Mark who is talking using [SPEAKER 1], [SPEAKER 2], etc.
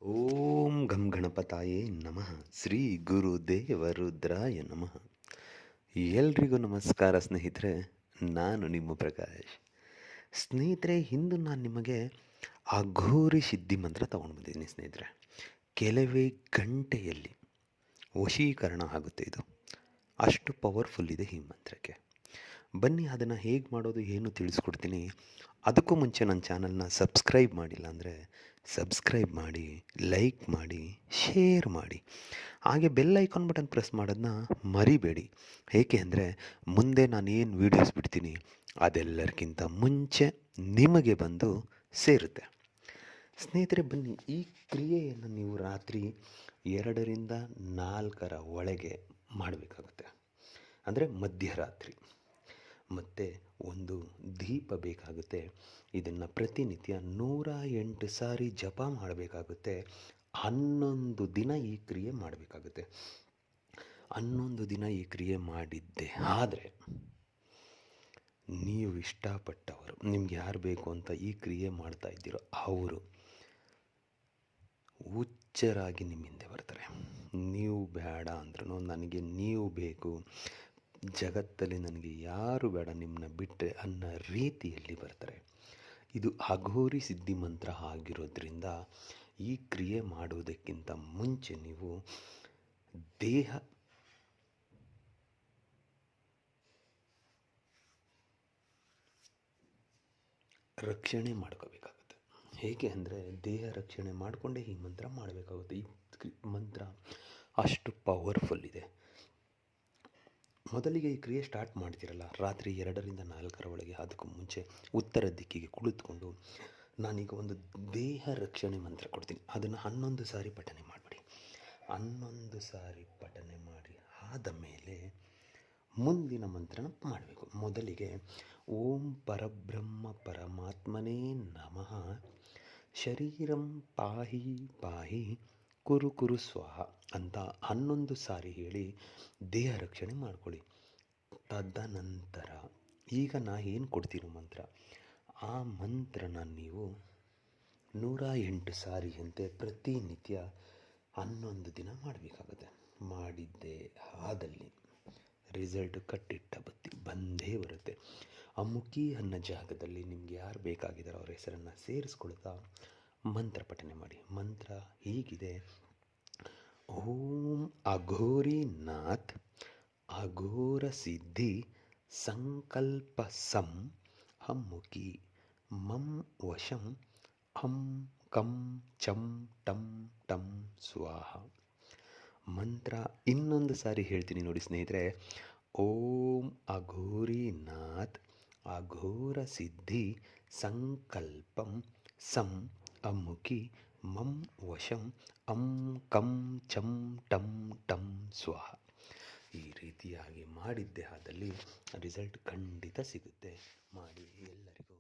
[SPEAKER 1] ಓಂ ಗಂ ಗಣಪತಾಯೇ ನಮಃ ಶ್ರೀ ಗುರುದೇವ ರುದ್ರಾಯ ನಮಃ. ಎಲ್ರಿಗೂ ನಮಸ್ಕಾರ ಸ್ನೇಹಿತರೆ, ನಾನು ನಿಮ್ಮ ಪ್ರಕಾಶ್. ಸ್ನೇಹಿತರೆ, ಇಂದು ನಾನು ನಿಮಗೆ ಅಘೋರಿ ಸಿದ್ಧಿ ಮಂತ್ರ ತಗೊಂಡು ಬಂದಿದ್ದೀನಿ ಸ್ನೇಹಿತರೆ. ಕೆಲವೇ ಗಂಟೆಯಲ್ಲಿ ವಶೀಕರಣ ಆಗುತ್ತೆ. ಇದು ಅಷ್ಟು ಪವರ್ಫುಲ್ ಇದೆ ಈ ಮಂತ್ರಕ್ಕೆ. ಬನ್ನಿ ಅದನ್ನು ಹೇಗೆ ಮಾಡೋದು ಏನು ತಿಳಿಸ್ಕೊಡ್ತೀನಿ. ಅದಕ್ಕೂ ಮುಂಚೆ ನನ್ನ ಚಾನಲ್ನ ಸಬ್ಸ್ಕ್ರೈಬ್ ಮಾಡಿಲ್ಲ ಅಂದರೆ ಸಬ್ಸ್ಕ್ರೈಬ್ ಮಾಡಿ, ಲೈಕ್ ಮಾಡಿ, ಶೇರ್ ಮಾಡಿ, ಹಾಗೆ ಬೆಲ್ ಐಕಾನ್ ಬಟನ್ ಪ್ರೆಸ್ ಮಾಡೋದನ್ನ ಮರಿಬೇಡಿ. ಏಕೆ ಅಂದರೆ ಮುಂದೆ ನಾನು ಏನು ವೀಡಿಯೋಸ್ ಬಿಡ್ತೀನಿ ಅದೆಲ್ಲರಿಗಿಂತ ಮುಂಚೆ ನಿಮಗೆ ಬಂದು ಸೇರುತ್ತೆ. ಸ್ನೇಹಿತರೆ ಬನ್ನಿ, ಈ ಕ್ರಿಯೆಯನ್ನು ನೀವು ರಾತ್ರಿ 2ರಿಂದ 4 ಒಳಗೆ ಮಾಡಬೇಕಾಗುತ್ತೆ. ಅಂದರೆ ಮಧ್ಯರಾತ್ರಿ. ಮತ್ತು ಒಂದು ದೀಪ ಬೇಕಾಗುತ್ತೆ. ಇದನ್ನು ಪ್ರತಿನಿತ್ಯ 108 ಸಾರಿ ಜಪ ಮಾಡಬೇಕಾಗುತ್ತೆ. 11 ದಿನ ಈ ಕ್ರಿಯೆ ಮಾಡಬೇಕಾಗುತ್ತೆ. 11 ದಿನ ಈ ಕ್ರಿಯೆ ಮಾಡಿದ್ದೆ ಆದರೆ ನೀವು ಇಷ್ಟಪಟ್ಟವರು, ನಿಮ್ಗೆ ಯಾರು ಬೇಕು ಅಂತ ಈ ಕ್ರಿಯೆ ಮಾಡ್ತಾ ಇದ್ದೀರೋ ಅವರು ಹುಚ್ಚರಾಗಿ ನಿಮ್ಮ ಹಿಂದೆ ಬರ್ತಾರೆ. ನೀವು ಬೇಡ ಅಂದ್ರೂ ನನಗೆ ನೀವು ಬೇಕು, ಜಗತ್ತಲ್ಲಿ ನನಗೆ ಯಾರು ಬೇಡ, ನಿಮ್ಮನ್ನ ಬಿಟ್ಟರೆ ಅನ್ನೋ ರೀತಿಯಲ್ಲಿ ಬರ್ತಾರೆ. ಇದು ಅಘೋರಿ ಸಿದ್ಧಿ ಮಂತ್ರ ಆಗಿರೋದ್ರಿಂದ ಈ ಕ್ರಿಯೆ ಮಾಡುವುದಕ್ಕಿಂತ ಮುಂಚೆ ನೀವು ದೇಹ ರಕ್ಷಣೆ ಮಾಡ್ಕೋಬೇಕಾಗುತ್ತೆ. ಹೇಗೆ ಅಂದರೆ ದೇಹ ರಕ್ಷಣೆ ಮಾಡಿಕೊಂಡೇ ಈ ಮಂತ್ರ ಮಾಡಬೇಕಾಗುತ್ತೆ. ಈ ಮಂತ್ರ ಅಷ್ಟು ಪವರ್ಫುಲ್ ಇದೆ. ಮೊದಲಿಗೆ ಈ ಕ್ರಿಯೆ ಸ್ಟಾರ್ಟ್ ಮಾಡ್ತಿರಲ್ಲ, ರಾತ್ರಿ 2ರಿಂದ 4 ಒಳಗೆ, ಅದಕ್ಕೂ ಮುಂಚೆ ಉತ್ತರ ದಿಕ್ಕಿಗೆ ಕುಳಿತುಕೊಂಡು ನಾನೀಗ ಒಂದು ದೇಹ ರಕ್ಷಣೆ ಮಂತ್ರ ಕೊಡ್ತೀನಿ. ಅದನ್ನು 11 ಸಾರಿ ಪಠನೆ ಮಾಡಿಬಿಡಿ. 11 ಸಾರಿ ಪಠನೆ ಮಾಡಿ ಆದ ಮೇಲೆ ಮುಂದಿನ ಮಂತ್ರನ ಮಾಡಬೇಕು. ಮೊದಲಿಗೆ ಓಂ ಪರಬ್ರಹ್ಮ ಪರಮಾತ್ಮನೇ ನಮಃ ಶರೀರಂ ಪಾಹಿ ಪಾಹಿ ಕುರು ಕುರು ಸ್ವಾಹ ಅಂತ 11 ಸಾರಿ ಹೇಳಿ ದೇಹ ರಕ್ಷಣೆ ಮಾಡ್ಕೊಳ್ಳಿ. ತದನಂತರ ಈಗ ನಾ ಏನು ಕೊಡ್ತೀನೋ ಮಂತ್ರ, ಆ ಮಂತ್ರನ ನೀವು 108 ಸಾರಿಯಂತೆ ಪ್ರತಿನಿತ್ಯ 11 ದಿನ ಮಾಡಬೇಕಾಗುತ್ತೆ. ಮಾಡಿದ್ದೇ ಆದಲ್ಲಿ ರಿಸಲ್ಟ್ ಕಟ್ಟಿಟ್ಟ ಬತ್ತಿ ಬಂದೇ ಬರುತ್ತೆ. ಅಮುಖಿ ಅನ್ನೋ ಜಾಗದಲ್ಲಿ ನಿಮ್ಗೆ ಯಾರು ಬೇಕಾಗಿದ್ದಾರೋ ಅವ್ರ ಹೆಸರನ್ನು ಸೇರಿಸ್ಕೊಳ್ತಾ ಮಂತ್ರ ಪಠನೆ ಮಾಡಿ. ಮಂತ್ರ ಹೀಗಿದೆ: ಓಂ ಅಘೋರಿನಾಥ್ ಅಘೋರ ಸಿದ್ಧಿ ಸಂಕಲ್ಪ ಸಂ ಹಮ್ಮುಖಿ ಮಂ ವಶಂ ಹಂ ಕಂ ಚಂ ಟಂ ಟಂ ಸ್ವಾಹ. ಮಂತ್ರ ಇನ್ನೊಂದು ಸಾರಿ ಹೇಳ್ತೀನಿ ನೋಡಿ ಸ್ನೇಹಿತರೆ. ಓಂ ಅಘೋರಿನಾಥ್ ಅಘೋರ ಸಿದ್ಧಿ ಸಂಕಲ್ಪಂ ಸಂ ಅಮುಖಿ ಮಂ ವಶಂ ಅಂ ಕಂ ಚಂ ಟಂ ಟಂ ಸ್ವಾಹ. ಈ ರೀತಿಯಾಗಿ ಮಾಡಿದ್ದೆ ಆದಲ್ಲಿ ರಿಸಲ್ಟ್ ಖಂಡಿತ ಸಿಗುತ್ತೆ. ಮಾಡಿ. ಎಲ್ಲರಿಗೂ